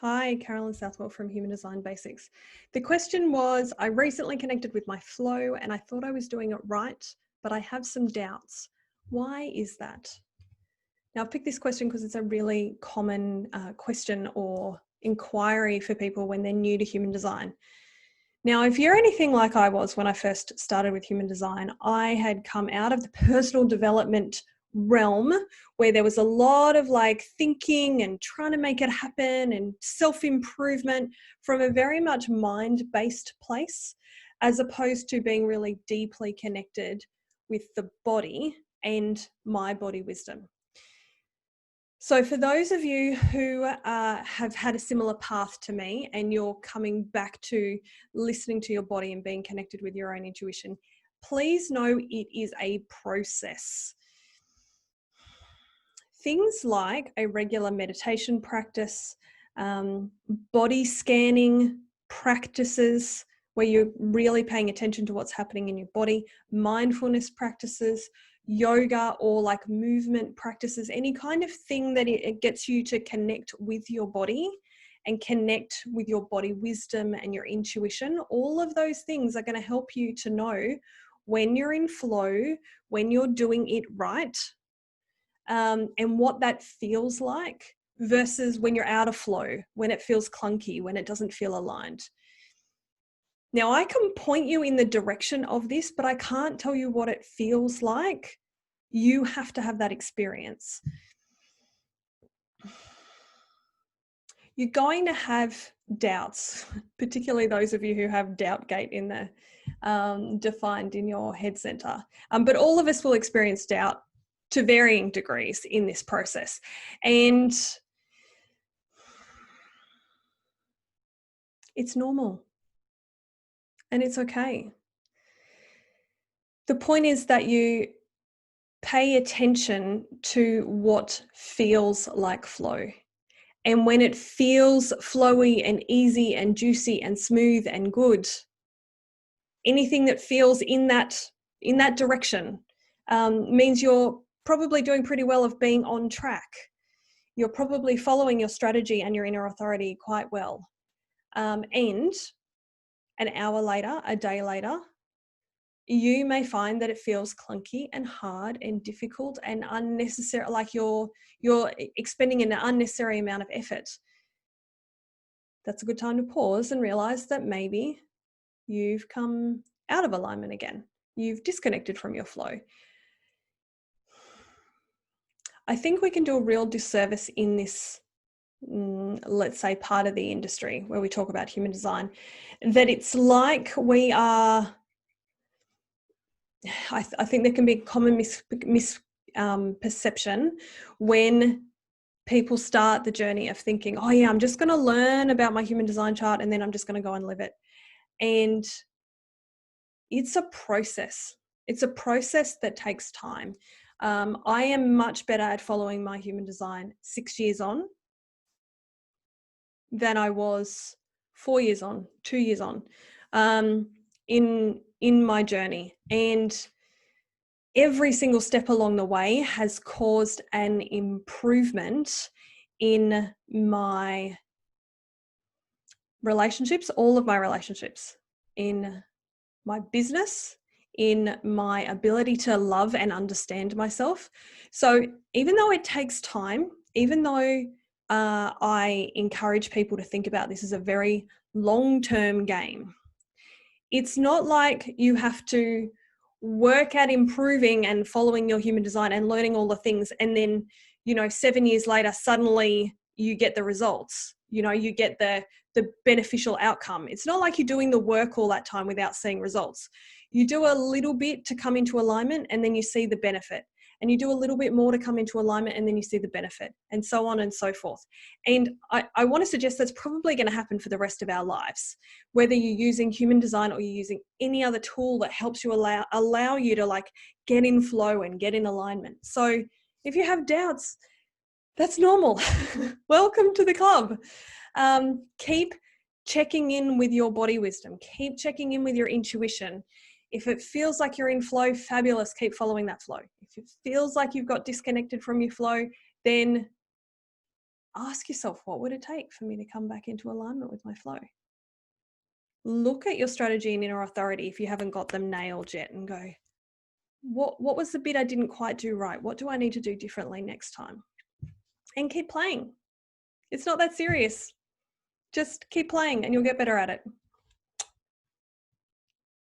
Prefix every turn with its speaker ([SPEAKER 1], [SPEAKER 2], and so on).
[SPEAKER 1] Hi, Carolyn Southwell from Human Design Basics. The question was, I recently connected with my flow and I thought I was doing it right, but I have some doubts. Why is that? Now, I've picked this question because it's a really common question or inquiry for people when they're new to human design. Now, if you're anything like I was when I first started with human design, I had come out of the personal development realm where there was a lot of thinking and trying to make it happen and self-improvement from a very much mind-based place, as opposed to being really deeply connected with the body and my body wisdom. So for those of you who have had a similar path to me and you're coming back to listening to your body and being connected with your own intuition, please know it is a process. Things like a regular meditation practice, body scanning practices where you're really paying attention to what's happening in your body, mindfulness practices, yoga or movement practices, any kind of thing that it gets you to connect with your body and connect with your body wisdom and your intuition. All of those things are going to help you to know when you're in flow, when you're doing it right, and what that feels like versus when you're out of flow, when it feels clunky, when it doesn't feel aligned. Now, I can point you in the direction of this, but I can't tell you what it feels like. You have to have that experience. You're going to have doubts, particularly those of you who have doubt gate in there, defined in your head center. But all of us will experience doubt to varying degrees in this process. And it's normal. And it's okay. The point is that you pay attention to what feels like flow. And when it feels flowy and easy and juicy and smooth and good, anything that feels in that direction means you're probably doing pretty well of being on track. You're probably following your strategy and your inner authority quite well. And an hour later, a day later, you may find that it feels clunky and hard and difficult and unnecessary, like you're expending an unnecessary amount of effort. That's a good time to pause and realize that maybe you've come out of alignment again. You've disconnected from your flow. I think we can do a real disservice in this, let's say, part of the industry where we talk about human design, that it's like we are, I think there can be common misperception when people start the journey of thinking, oh yeah, I'm just going to learn about my human design chart and then I'm just going to go and live it. And it's a process. It's a process that takes time. I am much better at following my human design 6 years on than I was 4 years on, 2 years on, in my journey. And every single step along the way has caused an improvement in my relationships, all of my relationships, in my business, in my ability to love and understand myself. So even though it takes time, even though I encourage people to think about this as a very long-term game, it's not like you have to work at improving and following your human design and learning all the things and then 7 years later suddenly you get the results, you get the beneficial outcome. It's not like you're doing the work all that time without seeing results. You do a little bit to come into alignment and then you see the benefit, and you do a little bit more to come into alignment and then you see the benefit, and so on and so forth. And I want to suggest that's probably going to happen for the rest of our lives, whether you're using human design or you're using any other tool that helps you allow you to get in flow and get in alignment. So if you have doubts, that's normal. Welcome to the club. Keep checking in with your body wisdom. Keep checking in with your intuition. If it feels like you're in flow, fabulous. Keep following that flow. If it feels like you've got disconnected from your flow, then ask yourself, what would it take for me to come back into alignment with my flow? Look at your strategy and inner authority if you haven't got them nailed yet, and go, what was the bit I didn't quite do right? What do I need to do differently next time? And keep playing. It's not that serious. Just keep playing and you'll get better at it.